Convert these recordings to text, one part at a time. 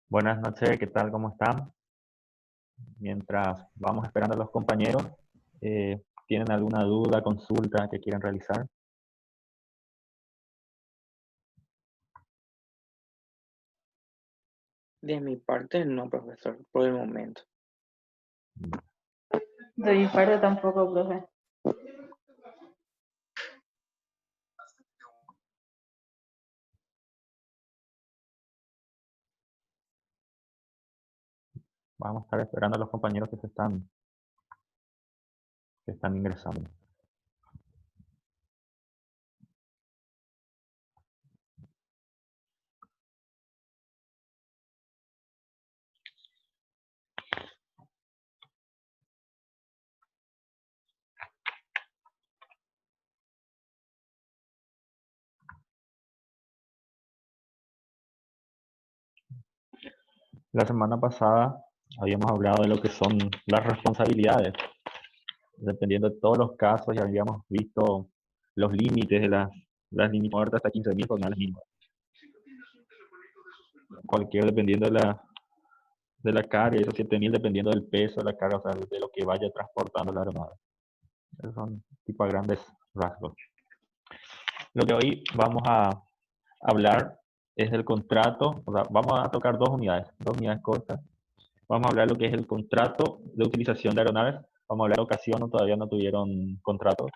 Buenas noches, ¿qué tal? ¿Cómo están? Mientras vamos esperando a los compañeros, ¿tienen alguna duda, consulta que quieran realizar? De mi parte, no, profesor, por el momento. De mi parte tampoco, profe. Vamos a estar esperando a los compañeros que están ingresando. La semana pasada habíamos hablado de lo que son las responsabilidades. Dependiendo de todos los casos, ya habíamos visto los límites de las límites muertas hasta 15.000 por las mínimas. Cualquier, dependiendo de la carga, y esos 7.000 dependiendo del peso de la carga, o sea, de lo que vaya transportando la aeronave. Esos son tipo a grandes rasgos. Lo que hoy vamos a hablar es del contrato, o sea, vamos a tocar dos unidades cortas. Vamos a hablar de lo que es el contrato de utilización de aeronaves. Vamos a hablar de ocasión, o todavía no tuvieron contrato.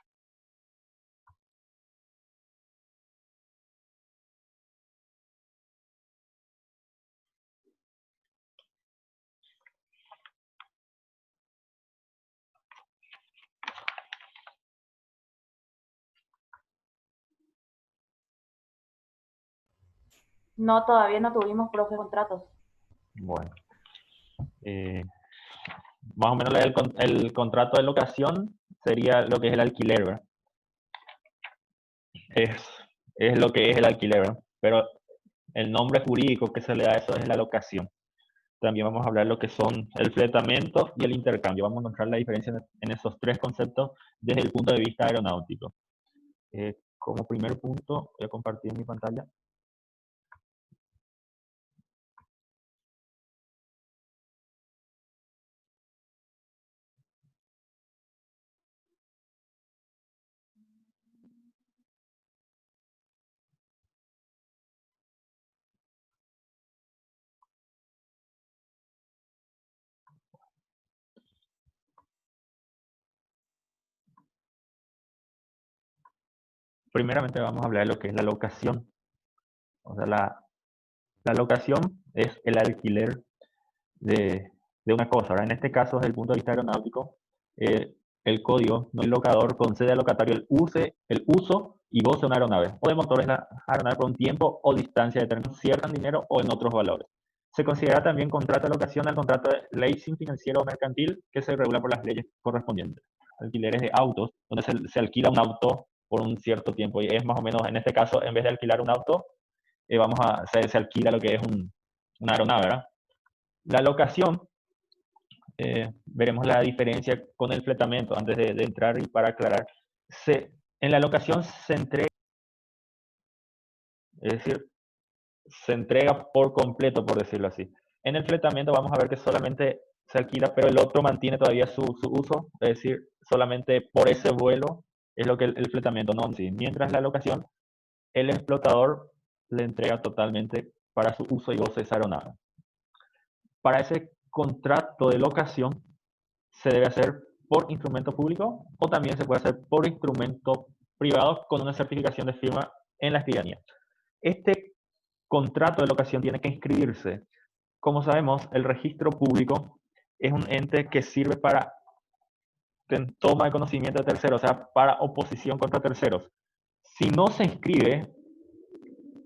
No, todavía no tuvimos, profe, contratos. Bueno, eh, más o menos el contrato de locación sería lo que es el alquiler, ¿verdad? Es, es lo que es el alquiler, ¿verdad? Pero el nombre jurídico que se le da a eso es la locación. También vamos a hablar de lo que son el fletamento y el intercambio. Vamos a encontrar la diferencia en esos tres conceptos desde el punto de vista aeronáutico. Como primer punto, voy a compartir mi pantalla. Primeramente vamos a hablar de lo que es la locación. O sea, la locación es el alquiler de una cosa. Ahora, en este caso, desde el punto de vista aeronáutico, el código, no el locador, concede al locatario el uso y goce de una aeronave o de motores de la aeronave por un tiempo o distancia determinada, cierto en dinero o en otros valores. Se considera también contrato de locación al contrato de leasing financiero o mercantil que se regula por las leyes correspondientes. Alquileres de autos, donde se alquila un auto por un cierto tiempo. Y es más o menos, en este caso, en vez de alquilar un auto, se alquila lo que es una aeronave, ¿verdad? La locación, veremos la diferencia con el fletamento antes de entrar y para aclarar. En la locación se entrega, es decir, se entrega por completo, por decirlo así. En el fletamento vamos a ver que solamente se alquila, pero el otro mantiene todavía su uso, es decir, solamente por ese vuelo es lo que el fletamento no en sí. Mientras la locación, el explotador le entrega totalmente para su uso y goce de esa aeronave. Para ese contrato de locación se debe hacer por instrumento público o también se puede hacer por instrumento privado con una certificación de firma en la escribanía. Este contrato de locación tiene que inscribirse. Como sabemos, el registro público es un ente que sirve para toma de conocimiento de terceros, o sea, para oposición contra terceros. Si no se inscribe,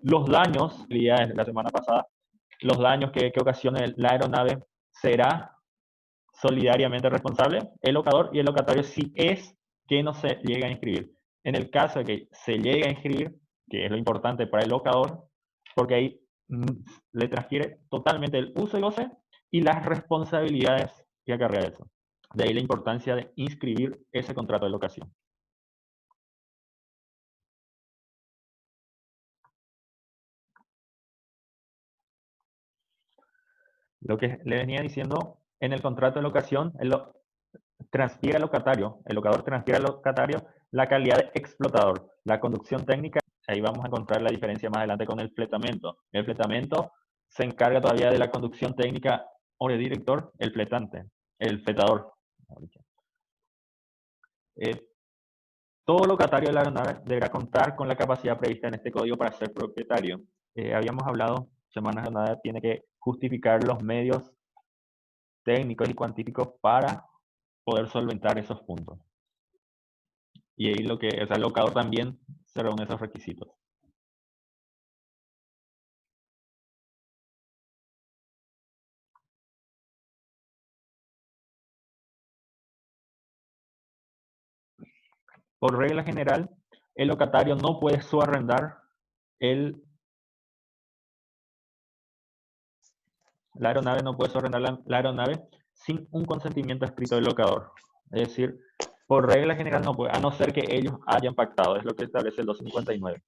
los daños, ya la semana pasada, los daños que ocasione la aeronave será solidariamente responsable el locador y el locatario si es que no se llega a inscribir. En el caso de que se llegue a inscribir, que es lo importante para el locador, porque ahí le transfiere totalmente el uso y goce y las responsabilidades que acarrea eso. De ahí la importancia de inscribir ese contrato de locación. Lo que le venía diciendo en el contrato de locación, transfiere al locatario, el locador transfiere al locatario la calidad de explotador, la conducción técnica. Ahí vamos a encontrar la diferencia más adelante con el fletamento. El fletamento se encarga todavía de la conducción técnica o de director, el fletante, el fletador. Todo locatario de la aeronave deberá contar con la capacidad prevista en este código para ser propietario. Habíamos hablado, semanas de aeronave tiene que justificar los medios técnicos y cuantíficos para poder solventar esos puntos. Y ahí el locador también se reúne esos requisitos. Por regla general, el locatario no puede subarrendar la aeronave, no puede subarrendar la aeronave sin un consentimiento escrito del locador. Es decir, por regla general no puede, a no ser que ellos hayan pactado, es lo que establece el 259.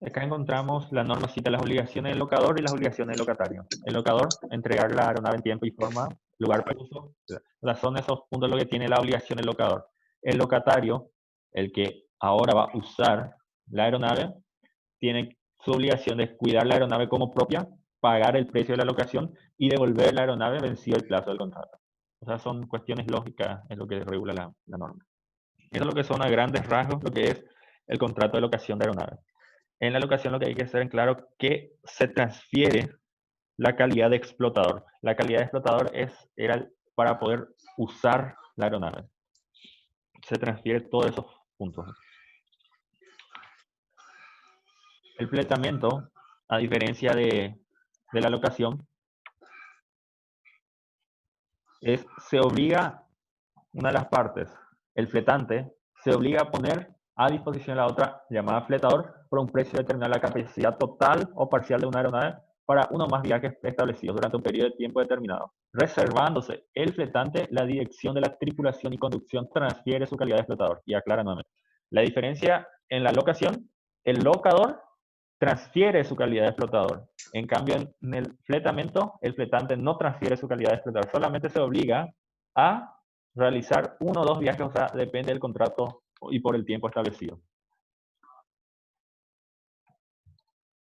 Acá encontramos la norma cita las obligaciones del locador y las obligaciones del locatario. El locador, entregar la aeronave en tiempo y forma, lugar para uso. Son esos puntos lo que tiene la obligación del locador. El locatario, el que ahora va a usar la aeronave, tiene su obligación de cuidar la aeronave como propia, pagar el precio de la locación y devolver la aeronave vencido el plazo del contrato. O sea, son cuestiones lógicas, es lo que regula la norma. Eso es lo que son a grandes rasgos lo que es el contrato de locación de aeronave. En la locación lo que hay que hacer en claro que se transfiere la calidad de explotador. La calidad de explotador era para poder usar la aeronave. Se transfiere todos esos puntos. El fletamiento, a diferencia de la locación, se obliga, una de las partes, el fletante, se obliga a poner a disposición la otra llamada fletador por un precio determinado la capacidad total o parcial de una aeronave para uno o más viajes establecidos durante un periodo de tiempo determinado. Reservándose el fletante, la dirección de la tripulación y conducción transfiere su calidad de flotador. Y aclara nuevamente. La diferencia en la locación, el locador transfiere su calidad de flotador. En cambio, en el fletamento, el fletante no transfiere su calidad de flotador, solamente se obliga a realizar uno o dos viajes, o sea, depende del contrato y por el tiempo establecido.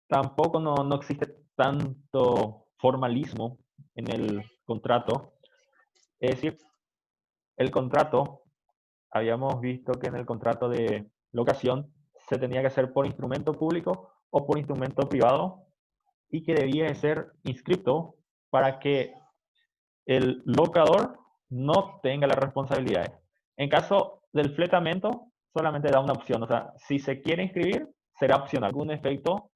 Tampoco no existe tanto formalismo en el contrato. Es decir, el contrato, habíamos visto que en el contrato de locación se tenía que hacer por instrumento público o por instrumento privado y que debía de ser inscrito para que el locador no tenga las responsabilidades. En caso del fletamento, solamente da una opción. O sea, si se quiere inscribir, será opcional. Algún efecto,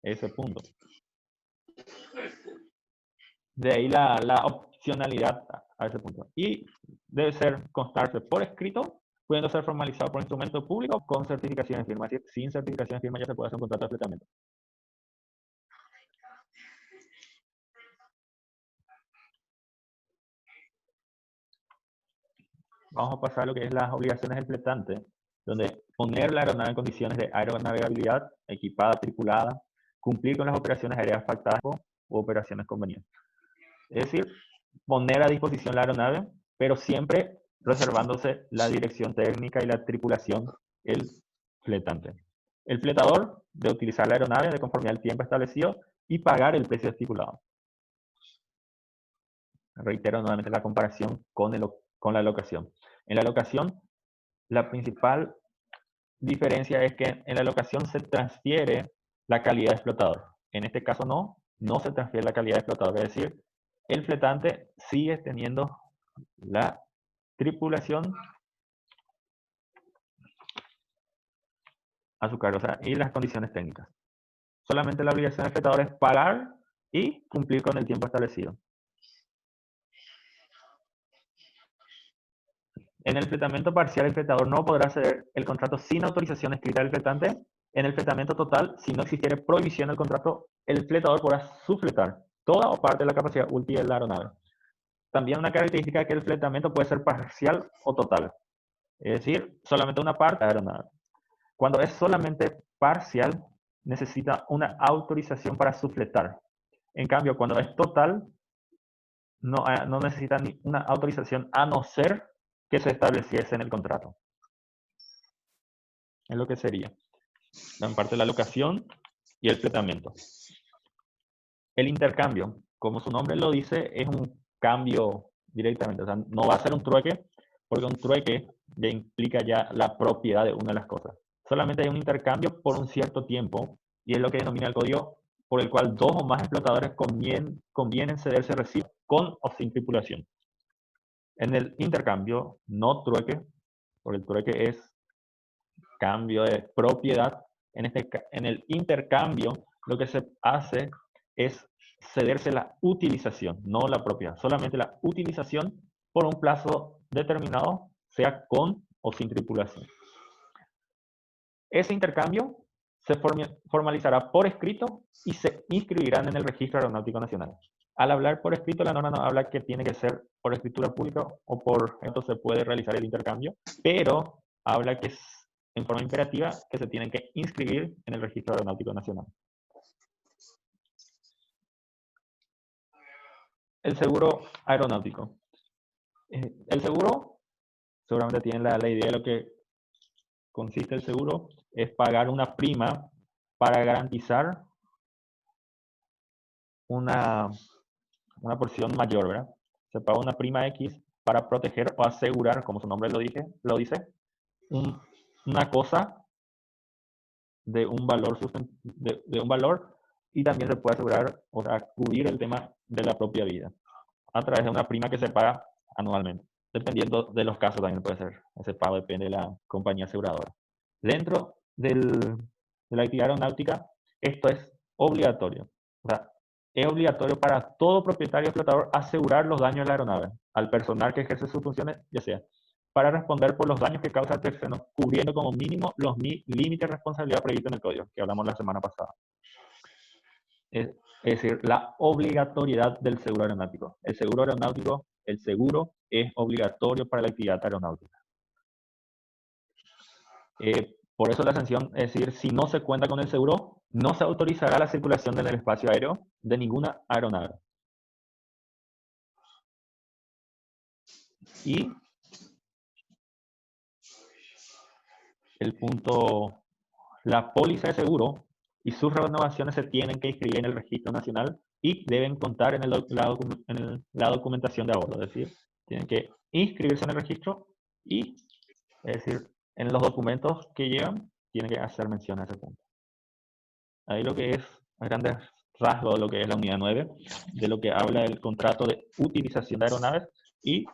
ese punto. De ahí la opcionalidad a ese punto. Y debe constarse por escrito, pudiendo ser formalizado por instrumento público con certificación de firma. Es decir, sin certificación de firma ya se puede hacer un contrato de fletamento. Vamos a pasar a lo que es las obligaciones del fletante, donde poner la aeronave en condiciones de aeronavegabilidad, equipada, tripulada, cumplir con las operaciones aéreas pactadas u operaciones convenientes. Es decir, poner a disposición la aeronave, pero siempre reservándose la dirección técnica y la tripulación, el fletante. El fletador de utilizar la aeronave de conformidad al tiempo establecido y pagar el precio estipulado. Reitero nuevamente la comparación con la locación. En la locación, la principal diferencia es que en la locación se transfiere la calidad de explotador. En este caso no se transfiere la calidad de explotador. Es decir, el fletante sigue teniendo la tripulación a su cargo, o sea, y las condiciones técnicas. Solamente la obligación del fletador es pagar y cumplir con el tiempo establecido. En el fletamento parcial, el fletador no podrá ceder el contrato sin autorización escrita del fletante. En el fletamento total, si no existiere prohibición del contrato, el fletador podrá subfletar toda o parte de la capacidad útil de la aeronave. También una característica es que el fletamento puede ser parcial o total. Es decir, solamente una parte de la aeronave. Cuando es solamente parcial, necesita una autorización para sufletar. En cambio, cuando es total, no necesita ni una autorización a no ser que se estableciese en el contrato. Es lo que sería. En parte la locación y el fletamento. El intercambio, como su nombre lo dice, es un cambio directamente. O sea, no va a ser un trueque, porque un trueque ya implica ya la propiedad de una de las cosas. Solamente hay un intercambio por un cierto tiempo, y es lo que denomina el código por el cual dos o más explotadores convienen cederse recibo con o sin tripulación. En el intercambio, no trueque, porque el trueque es cambio de propiedad. En el intercambio, lo que se hace es cederse la utilización, no la propiedad, solamente la utilización por un plazo determinado, sea con o sin tripulación. Ese intercambio se formalizará por escrito y se inscribirán en el Registro Aeronáutico Nacional. Al hablar por escrito, la norma no habla que tiene que ser por escritura pública o por esto se puede realizar el intercambio, pero habla que es en forma imperativa que se tienen que inscribir en el Registro Aeronáutico Nacional. El seguro aeronáutico. El seguro, seguramente tienen la idea de lo que consiste el seguro, es pagar una prima para garantizar una porción mayor, ¿verdad? Se paga una prima X para proteger o asegurar, como su nombre lo dice, una cosa de un valor, de un valor, y también se puede asegurar, o sea, cubrir el tema de la propia vida a través de una prima que se paga anualmente. Dependiendo de los casos también puede ser. Ese pago depende de la compañía aseguradora. Dentro de la actividad aeronáutica, esto es obligatorio. O sea, es obligatorio para todo propietario y explotador asegurar los daños de la aeronave al personal que ejerce sus funciones, ya sea para responder por los daños que causa el tercero, cubriendo como mínimo los límites de responsabilidad previstos en el código, que hablamos la semana pasada. Es decir, la obligatoriedad del seguro aeronáutico. El seguro es obligatorio para la actividad aeronáutica. Por eso la sanción es decir, si no se cuenta con el seguro, no se autorizará la circulación en el espacio aéreo de ninguna aeronave. Y el punto, la póliza de seguro y sus renovaciones se tienen que inscribir en el registro nacional y deben contar en la documentación de a bordo. Es decir, tienen que inscribirse en el registro y, es decir, en los documentos que llevan, tienen que hacer mención a ese punto. Ahí lo que es, a grandes rasgos, lo que es la unidad 9, de lo que habla el contrato de utilización de aeronaves y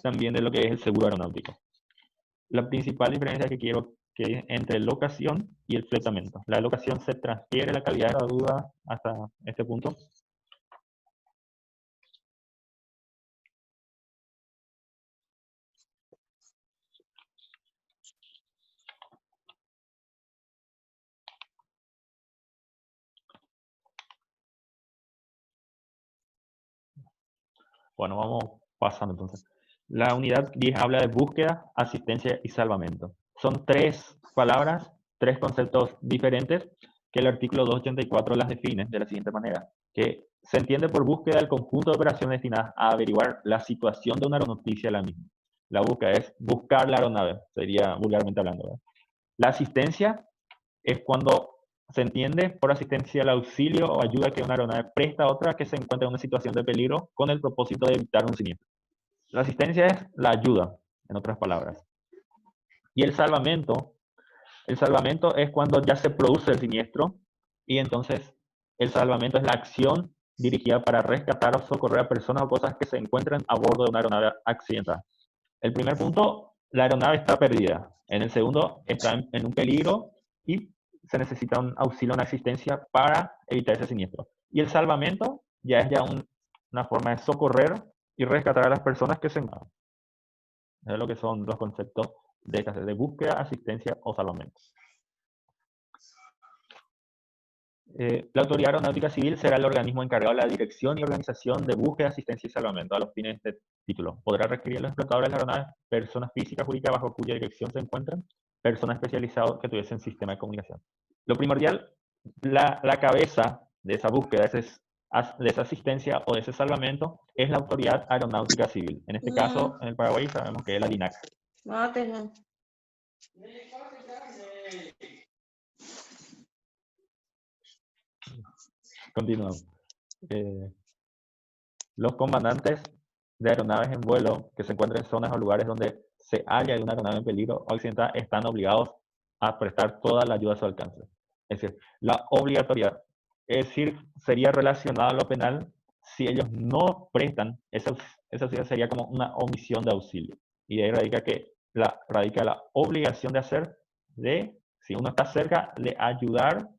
también de lo que es el seguro aeronáutico. La principal diferencia que quiero que hay entre locación y el fletamento. La locación se transfiere la calidad de la duda hasta este punto. Bueno, vamos pasando entonces. La unidad 10 habla de búsqueda, asistencia y salvamento. Son tres palabras, tres conceptos diferentes que el artículo 284 las define de la siguiente manera, que se entiende por búsqueda el conjunto de operaciones destinadas a averiguar la situación de una aeronoticia de la misma. La búsqueda es buscar la aeronave, sería vulgarmente hablando, ¿verdad? La asistencia es cuando se entiende por asistencia al auxilio o ayuda que una aeronave presta a otra que se encuentra en una situación de peligro con el propósito de evitar un siniestro. La asistencia es la ayuda, en otras palabras. Y el salvamento es cuando ya se produce el siniestro y entonces el salvamento es la acción dirigida para rescatar o socorrer a personas o cosas que se encuentran a bordo de una aeronave accidentada. El primer punto, la aeronave está perdida. En el segundo, está en un peligro y se necesita un auxilio, una asistencia para evitar ese siniestro. Y el salvamento ya es una forma de socorrer y rescatar a las personas que se encuentran. Es lo que son los conceptos de búsqueda, asistencia o salvamento. La Autoridad Aeronáutica Civil será el organismo encargado de la dirección y organización de búsqueda, asistencia y salvamento. A los fines de este título, podrá requerir a los explotadores de las aeronaves, personas físicas, jurídicas bajo cuya dirección se encuentran, personas especializadas que tuviesen sistema de comunicación. Lo primordial, la cabeza de esa búsqueda, de esa asistencia o de ese salvamento, es la Autoridad Aeronáutica Civil. En este caso, en el Paraguay sabemos que es la DINAC. Continuamos. Los comandantes de aeronaves en vuelo que se encuentran en zonas o lugares donde se halla una aeronave en peligro o accidentada están obligados a prestar toda la ayuda a su alcance. Es decir, la obligatoriedad, es decir, sería relacionada a lo penal si ellos no prestan, esa sería como una omisión de auxilio. Y de ahí radica la obligación de hacer, si uno está cerca, de ayudar,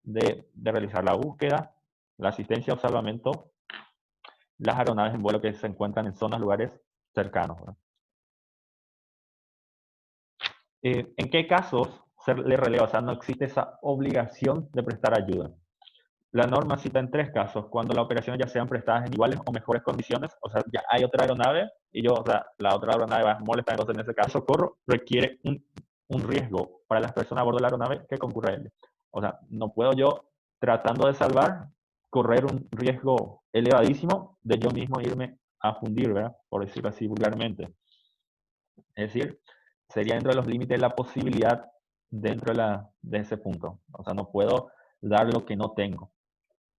de realizar la búsqueda, la asistencia o salvamento, las aeronaves en vuelo que se encuentran en zonas, lugares cercanos. ¿En qué casos se le releva? O sea, no existe esa obligación de prestar ayuda. La norma cita en 3 casos, cuando las operaciones ya sean prestadas en iguales o mejores condiciones, o sea, ya hay otra aeronave y o sea, la otra aeronave va a molestar, entonces en ese caso, socorro requiere un riesgo para las personas a bordo de la aeronave que concurra a él. O sea, no puedo yo, tratando de salvar, correr un riesgo elevadísimo de yo mismo irme a fundir, ¿verdad? Por decirlo así vulgarmente. Es decir, sería dentro de los límites de la posibilidad dentro de ese punto. O sea, no puedo dar lo que no tengo.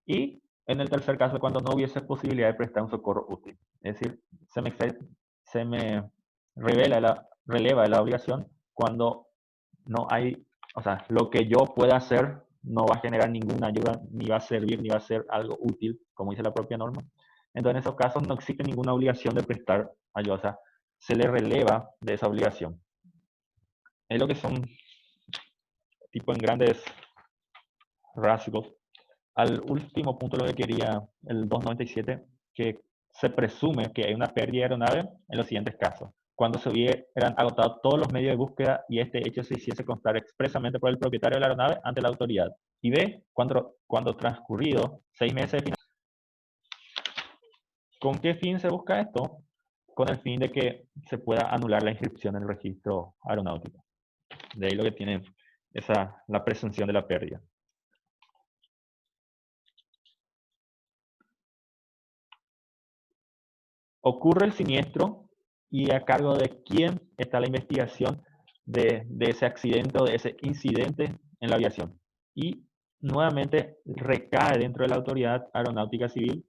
Y en el tercer caso, cuando no hubiese posibilidad de prestar un socorro útil. Es decir, se me releva la obligación cuando no hay, o sea, lo que yo pueda hacer no va a generar ninguna ayuda, ni va a servir, ni va a ser algo útil, como dice la propia norma. Entonces, en esos casos no existe ninguna obligación de prestar ayuda, o sea, se le releva de esa obligación. Es lo que son, tipo en grandes rasgos. Al último punto lo que quería, el 297, que se presume que hay una pérdida de aeronave en los siguientes casos. Cuando se hubieran agotado todos los medios de búsqueda y este hecho se hiciese constar expresamente por el propietario de la aeronave ante la autoridad. Y B, cuando transcurrido 6 meses de ¿Con qué fin se busca esto? Con el fin de que se pueda anular la inscripción en el registro aeronáutico. De ahí lo que tiene la presunción de la pérdida. Ocurre el siniestro y a cargo de quién está la investigación de ese accidente o de ese incidente en la aviación. Y nuevamente recae dentro de la Autoridad Aeronáutica Civil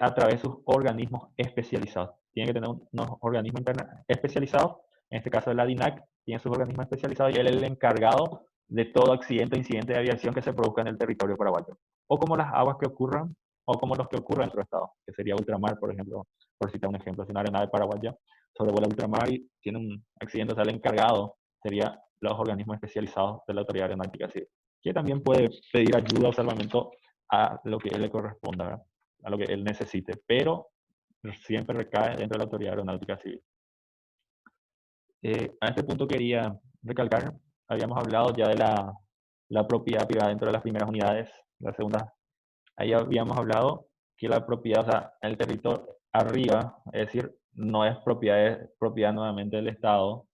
a través de sus organismos especializados. Tiene que tener unos organismos especializados, en este caso de la DINAC, tiene sus organismos especializados y él es el encargado de todo accidente o incidente de aviación que se produzca en el territorio paraguayo. O como las aguas que ocurran, o como los que ocurren en otro estado, que sería ultramar, por ejemplo, por citar un ejemplo, si una aeronave paraguaya sobrevuela ultramar y tiene un accidente, sale encargado, sería los organismos especializados de la Autoridad Aeronáutica Civil, que también puede pedir ayuda o salvamento a lo que él le corresponda, ¿verdad? A lo que él necesite, pero siempre recae dentro de la Autoridad Aeronáutica Civil. A este punto quería recalcar, habíamos hablado ya de la propiedad privada dentro de las primeras unidades, la segunda, ahí habíamos hablado que la propiedad, o sea, el territorio arriba, es decir, no es propiedad nuevamente del Estado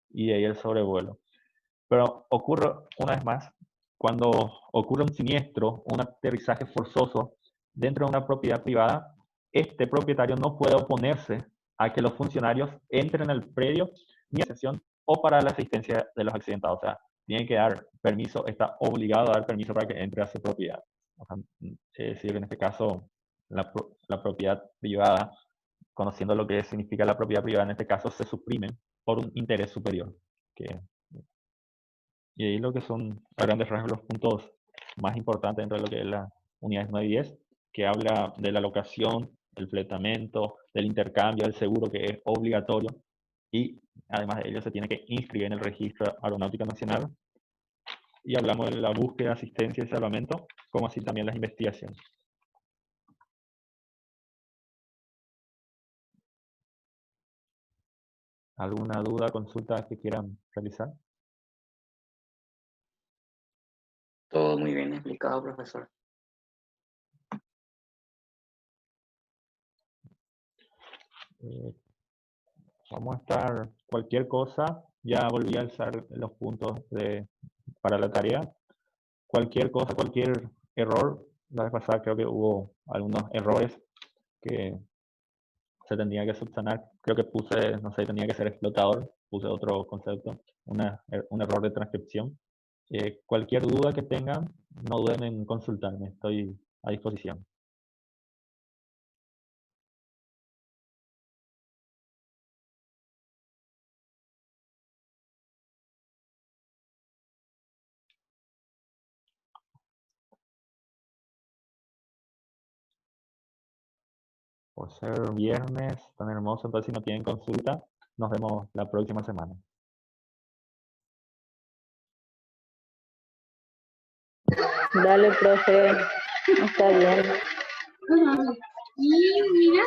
y de ahí el sobrevuelo. Pero ocurre, una vez más, cuando ocurre un siniestro, un aterrizaje forzoso dentro de una propiedad privada, este propietario no puede oponerse a que los funcionarios entren al predio ni a sesión o para la asistencia de los accidentados. O sea, tiene que dar permiso, está obligado a dar permiso para que entre a su propiedad. O sea, es decir, en este caso, la propiedad privada, conociendo lo que significa la propiedad privada, en este caso se suprime por un interés superior. Y ahí lo que son a grandes rasgos los puntos más importantes dentro de lo que es las unidades 9 y 10, que habla de la locación, del fletamento, del intercambio, del seguro que es obligatorio y además de ello se tiene que inscribir en el registro aeronáutico nacional. Y hablamos de la búsqueda, asistencia y salvamento, como así también las investigaciones. ¿Alguna duda, consulta que quieran realizar? Todo muy bien explicado, profesor. Eh, Vamos a estar cualquier cosa. Ya volví a alzar los puntos para la tarea. Cualquier cosa, cualquier error. La vez pasada creo que hubo algunos errores que se tendría que subsanar. Creo que puse, no sé, tenía que ser explotador. Puse otro concepto, un error de transcripción. Cualquier duda que tengan, no duden en consultarme. Estoy a disposición. Por ser viernes tan hermoso, entonces si no tienen consulta, nos vemos la próxima semana. Dale, profe. Está bien. Y mira,